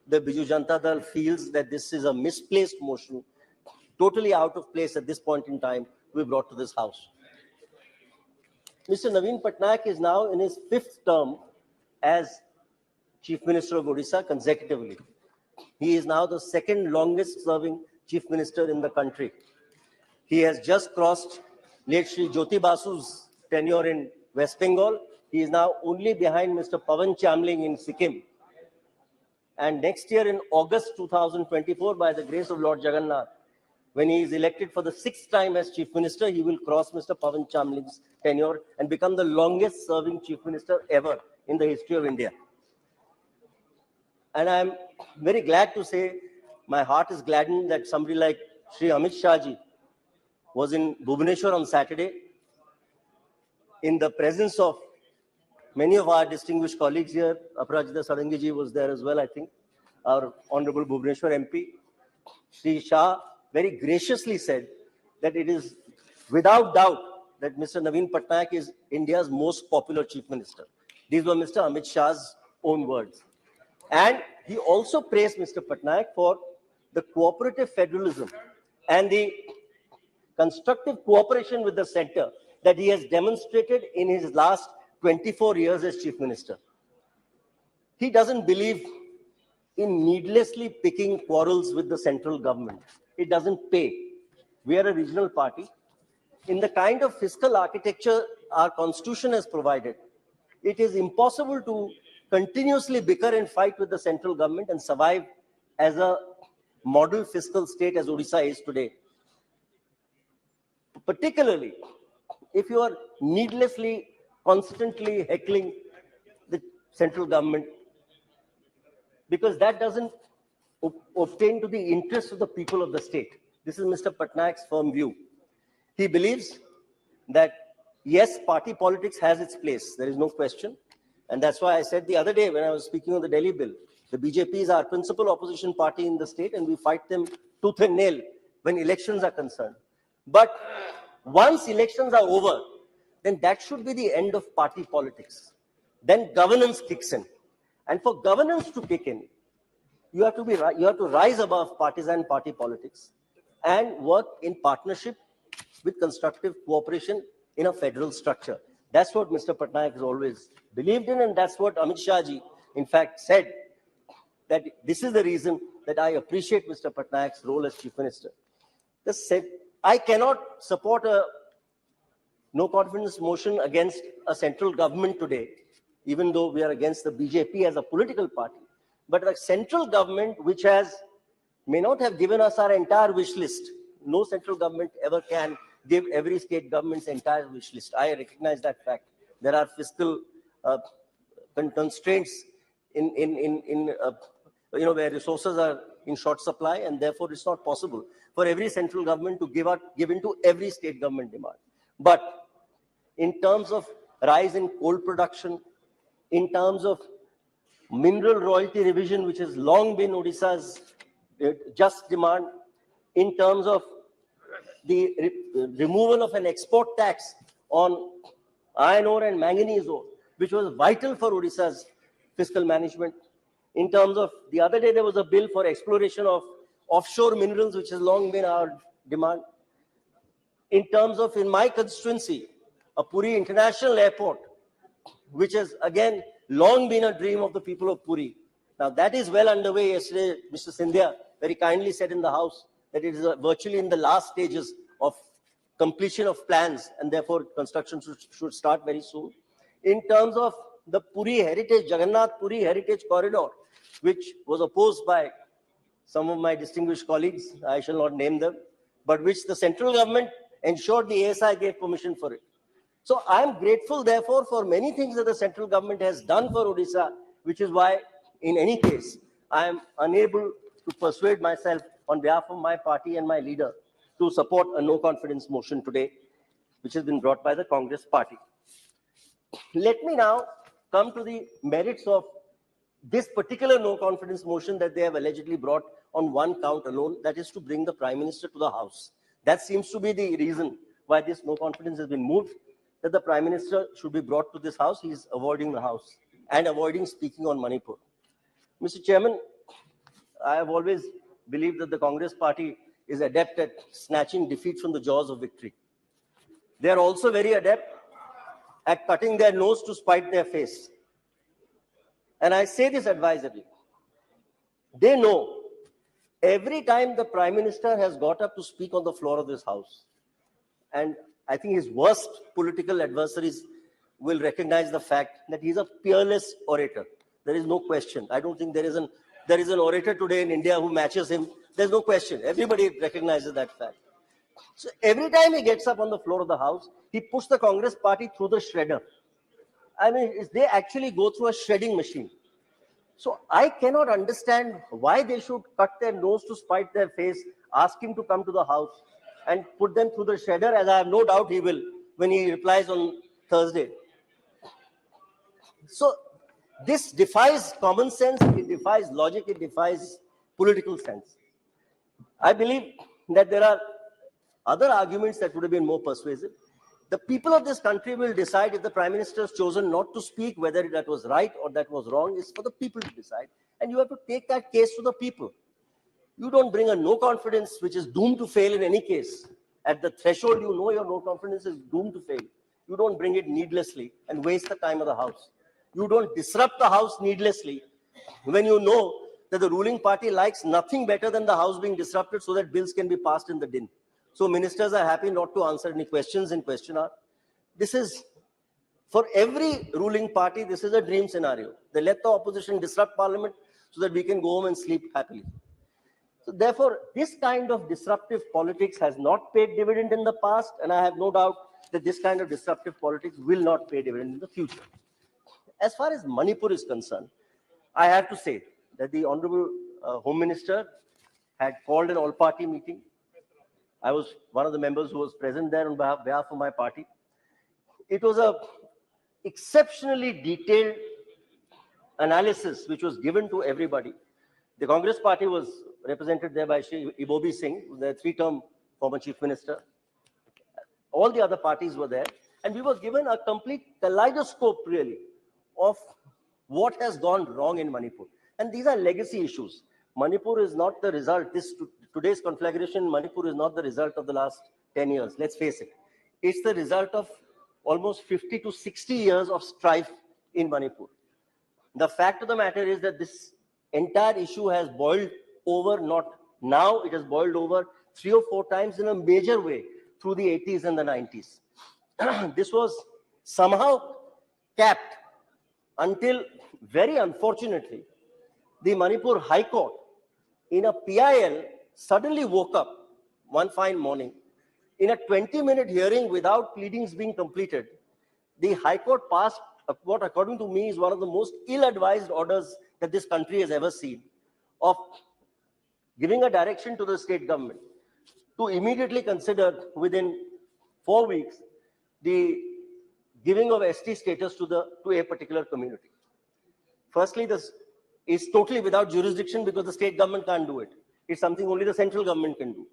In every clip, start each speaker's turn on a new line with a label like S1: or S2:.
S1: the Biju Janata Dal feels that this is a misplaced motion, totally out of place at this point in time, to be brought to this House. Mr. Naveen Patnaik is now in his 5th term as Chief Minister of Odisha consecutively. He is now the 2nd longest serving Chief Minister in the country. He has just crossed late Shri Jyoti Basu's tenure in West Bengal. He is now only behind Mr. Pawan Chamling in Sikkim. And next year in August 2024, by the grace of Lord Jagannath, when he is elected for the 6th time as Chief Minister, he will cross Mr. Pawan Chamling's tenure and become the longest serving Chief Minister ever in the history of India. And I'm very glad to say, my heart is gladdened that somebody like Shri Amit Shah ji was in Bhubaneswar on Saturday in the presence of many of our distinguished colleagues here. Aparajita Sarangi ji was there as well, I think, our Honorable Bhubaneswar MP. Shri Shah very graciously said that it is without doubt that Mr. Naveen Patnaik is India's most popular Chief Minister. These were Mr. Amit Shah's own words. And he also praised Mr. Patnaik for the cooperative federalism and the constructive cooperation with the center that he has demonstrated in his last 24 years as Chief Minister. He doesn't believe in needlessly picking quarrels with the central government. It doesn't pay. We are a regional party. In the kind of fiscal architecture our constitution has provided, it is impossible to continuously bicker and fight with the central government and survive as a model fiscal state as Odisha is today. Particularly if you are needlessly, constantly heckling the central government, because that doesn't obtain to the interests of the people of the state. This is Mr. Patnaik's firm view. He believes that, yes, party politics has its place. There is no question. And that's why I said the other day when I was speaking on the Delhi bill, the BJP is our principal opposition party in the state and we fight them tooth and nail when elections are concerned. But once elections are over, then that should be the end of party politics. Then governance kicks in. And for governance to kick in, you have to rise above partisan party politics and work in partnership with constructive cooperation in a federal structure. That's what Mr. Patnaik has always believed in, and that's what Amit Shah ji, in fact, said, that this is the reason that I appreciate Mr. Patnaik's role as Chief Minister. I cannot support a no confidence motion against a central government today, even though we are against the BJP as a political party. But a central government which may not have given us our entire wish list. No central government ever can give every state government's entire wish list. I recognize that fact. There are fiscal constraints where resources are in short supply, and therefore it's not possible for every central government to give in to every state government demand. But in terms of rise in coal production, in terms of mineral royalty revision, which has long been Odisha's just demand, in terms of the removal of an export tax on iron ore and manganese ore, which was vital for Odisha's fiscal management. In terms of, the other day there was a bill for exploration of offshore minerals, which has long been our demand. In terms of, in my constituency, a Puri International Airport, which has again long been a dream of the people of Puri. Now that is well underway. Yesterday, Mr. Sindhya very kindly said in the House that it is virtually in the last stages of completion of plans, and therefore construction should start very soon. In terms of the Puri Heritage, Jagannath Puri Heritage Corridor, which was opposed by some of my distinguished colleagues, I shall not name them, but which the central government ensured the ASI gave permission for it. So I am grateful, therefore, for many things that the central government has done for Odisha, which is why, in any case, I am unable to persuade myself on behalf of my party and my leader to support a no confidence motion today, which has been brought by the Congress party. Let me now come to the merits of this particular no confidence motion that they have allegedly brought on one count alone, that is to bring the Prime Minister to the House. That seems to be the reason why this no confidence has been moved, that the Prime Minister should be brought to this House. He is avoiding the House and avoiding speaking on Manipur. Mr. Chairman, I have always believed that the Congress party is adept at snatching defeat from the jaws of victory. They are also very adept at cutting their nose to spite their face. And I say this advisedly. They know every time the Prime Minister has got up to speak on the floor of this House, and I think his worst political adversaries will recognize the fact that he's a peerless orator. There is no question. I don't think there is an orator today in India who matches him. There's no question. Everybody recognizes that fact. So every time he gets up on the floor of the House, he puts the Congress party through the shredder. I mean, they actually go through a shredding machine. So I cannot understand why they should cut their nose to spite their face, ask him to come to the House and put them through the shredder, as I have no doubt he will when he replies on Thursday. So this defies common sense, it defies logic, it defies political sense. I believe that there are other arguments that would have been more persuasive. The people of this country will decide if the Prime Minister has chosen not to speak, whether that was right or that was wrong, is for the people to decide. And you have to take that case to the people. You don't bring a no confidence, which is doomed to fail in any case. At the threshold, you know your no confidence is doomed to fail. You don't bring it needlessly and waste the time of the House. You don't disrupt the House needlessly when you know that the ruling party likes nothing better than the House being disrupted so that bills can be passed in the din. So ministers are happy not to answer any questions in question hour. This is, for every ruling party, this is a dream scenario. They let the opposition disrupt parliament so that we can go home and sleep happily. So therefore, this kind of disruptive politics has not paid dividend in the past, and I have no doubt that this kind of disruptive politics will not pay dividend in the future. As far as Manipur is concerned, I have to say that the Honorable Home Minister had called an all-party meeting. I was one of the members who was present there on behalf of my party. It was an exceptionally detailed analysis which was given to everybody. The Congress party was represented there by Shri Ibobi Singh, the three-term former Chief Minister. All the other parties were there. And we were given a complete kaleidoscope, really, of what has gone wrong in Manipur. And these are legacy issues. Manipur is not the result, today's conflagration in Manipur is not the result of the last 10 years, let's face it. It's the result of almost 50 to 60 years of strife in Manipur. The fact of the matter is that this entire issue has boiled over, not now, it has boiled over 3 or 4 times in a major way through the 80s and the 90s. This was somehow capped until, very unfortunately, the Manipur High Court in a PIL suddenly woke up one fine morning. In a 20-minute hearing without pleadings being completed, the High Court passed what, according to me, is one of the most ill-advised orders that this country has ever seen, of giving a direction to the state government to immediately consider within 4 weeks the giving of ST status to a particular community. Firstly, this is totally without jurisdiction because the state government can't do it. It's something only the central government can do.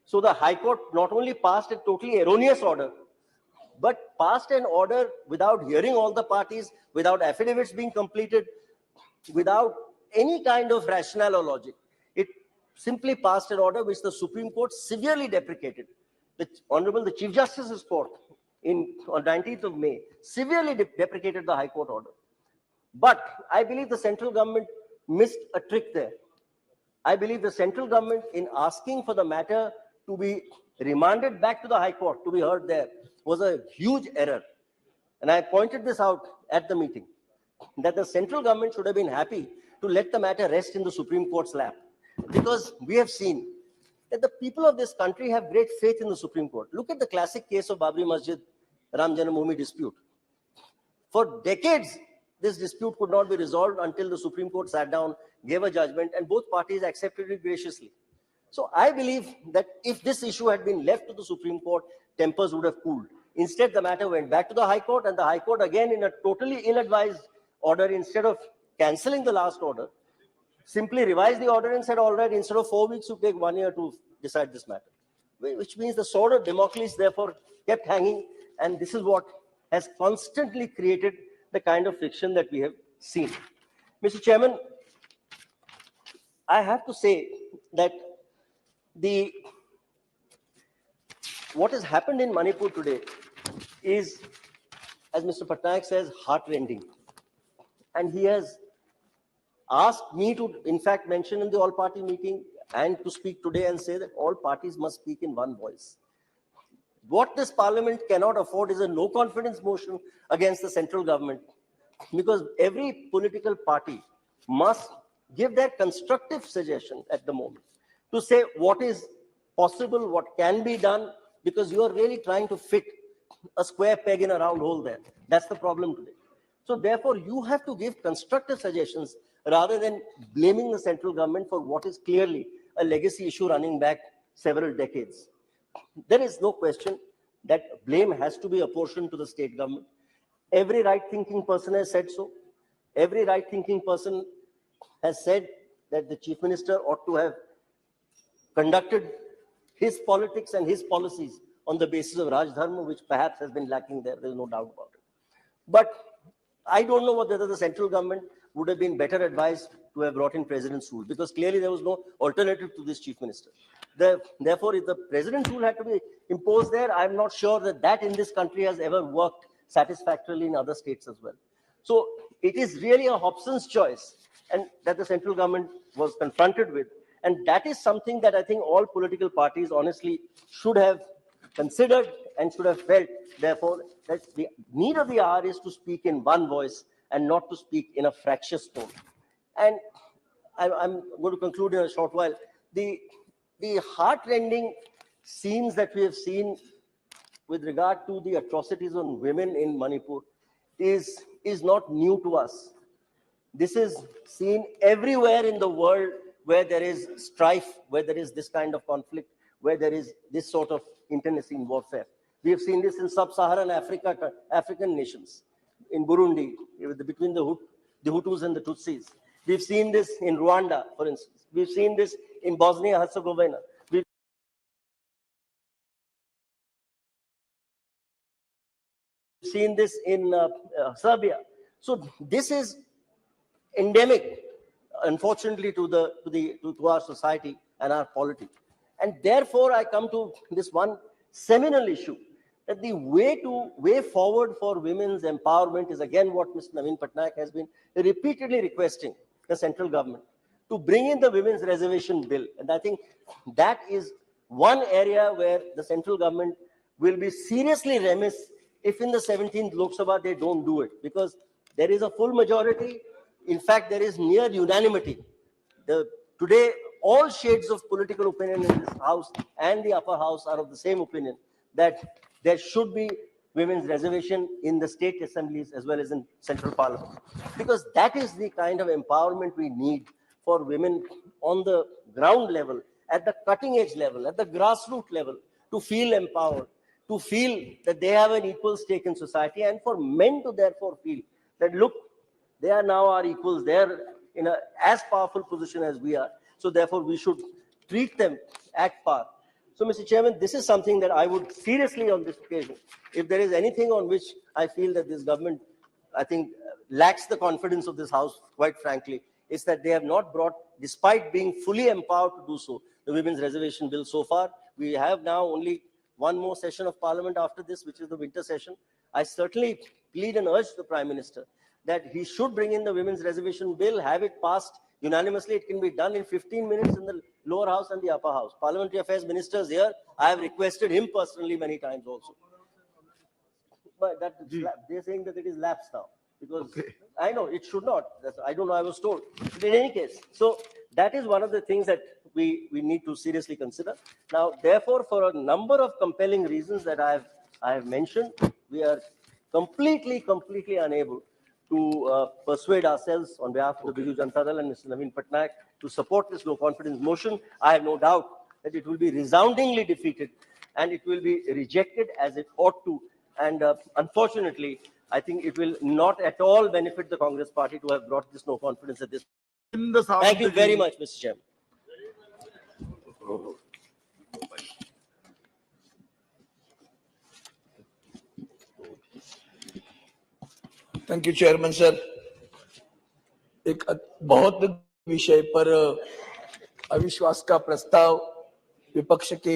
S1: So the High Court not only passed a totally erroneous order, but passed an order without hearing all the parties, without affidavits being completed, without any kind of rationale or logic. It simply passed an order which the Supreme Court severely deprecated. The Chief Justice's Court on 19th of May severely deprecated the High Court order. But I believe the central government missed a trick there. I believe the central government, in asking for the matter to be remanded back to the High Court to be heard there, was a huge error. And I pointed this out at the meeting, that the central government should have been happy to let the matter rest in the Supreme Court's lap. Because we have seen that the people of this country have great faith in the Supreme Court. Look at the classic case of Babri Masjid, Ram Janmabhoomi dispute. For decades, this dispute could not be resolved until the Supreme Court sat down, gave a judgment, and both parties accepted it graciously. So I believe that if this issue had been left to the Supreme Court, tempers would have cooled. Instead, the matter went back to the High Court, and the High Court, again, in a totally ill-advised order, instead of cancelling the last order, simply revised the order and said, all right, instead of 4 weeks, you take 1 year to decide this matter. Which means the sword of Damocles, therefore, kept hanging, and this is what has constantly created the kind of friction that we have seen. Mr. Chairman, I have to say that what has happened in Manipur today is, as Mr. Patnaik says, heart-rending. And he has asked me to, in fact, mention in the all-party meeting and to speak today and say that all parties must speak in one voice. What this parliament cannot afford is a no-confidence motion against the central government, because every political party must give their constructive suggestion at the moment to say what is possible, what can be done, because you are really trying to fit a square peg in a round hole there. That's the problem today. So therefore, you have to give constructive suggestions rather than blaming the central government for what is clearly a legacy issue running back several decades. There is no question that blame has to be apportioned to the state government. Every right-thinking person has said so. Every right-thinking person has said that the chief minister ought to have conducted his politics and his policies on the basis of Raj Dharma, which perhaps has been lacking there. There's no doubt about it. But I don't know whether the central government would have been better advised to have brought in president's rule, because clearly there was no alternative to this chief minister. Therefore, if the president's rule had to be imposed there, I'm not sure that in this country has ever worked satisfactorily in other states as well. So it is really a Hobson's choice, and that the central government was confronted with. And that is something that I think all political parties honestly should have considered and should have felt, therefore, that the need of the hour is to speak in one voice and not to speak in a fractious tone. And I'm going to conclude in a short while. The heart-rending scenes that we have seen with regard to the atrocities on women in Manipur is not new to us. This is seen everywhere in the world where there is strife, where there is this kind of conflict, where there is this sort of internecine warfare. We have seen this in sub-Saharan African nations, in Burundi, between the Hutus and the Tutsis. We've seen this in Rwanda, for instance. We've seen this in Bosnia-Herzegovina. We've seen this in Serbia. So this is endemic, unfortunately, to our society and our polity. And therefore, I come to this one seminal issue, that the way forward for women's empowerment is again what Mr. Naveen Patnaik has been repeatedly requesting the central government to bring in the women's reservation bill. And I think that is one area where the central government will be seriously remiss if in the 17th Lok Sabha they don't do it, because there is a full majority. In fact, there is near unanimity. Today, all shades of political opinion in this house and the upper house are of the same opinion, that there should be women's reservation in the state assemblies as well as in central parliament, because that is the kind of empowerment we need for women on the ground level, at the cutting edge level, at the grassroots level, to feel empowered, to feel that they have an equal stake in society, and for men to therefore feel that, look, they are now our equals, they are in a as powerful position as we are, so therefore we should treat them at par. So, Mr. Chairman, this is something that I would seriously on this occasion, if there is anything on which I feel that this government, I think, lacks the confidence of this House, quite frankly, is that they have not brought, despite being fully empowered to do so, the women's reservation bill so far. We have now only one more session of Parliament after this, which is the winter session. I certainly plead and urge the Prime Minister that he should bring in the women's reservation bill, have it passed unanimously. It can be done in 15 minutes in the lower house and the upper house. Parliamentary affairs ministers here, I have requested him personally many times also. But they're saying that it is lapsed now, because I know it should not. I don't know, I was told. But in any case, so that is one of the things that we need to seriously consider. Now, therefore, for a number of compelling reasons that I have mentioned, we are completely unable to persuade ourselves on behalf of the Biju Janata Dal and Mr. Naveen Patnaik to support this no confidence motion. I have no doubt that it will be resoundingly defeated and it will be rejected as it ought to. And unfortunately, I think it will not at all benefit the Congress party to have brought this no confidence at this. Thank you very much, Mr. Chairman.
S2: Thank you chairman sir. एक बहुत विषय पर अविश्वास का प्रस्ताव विपक्ष के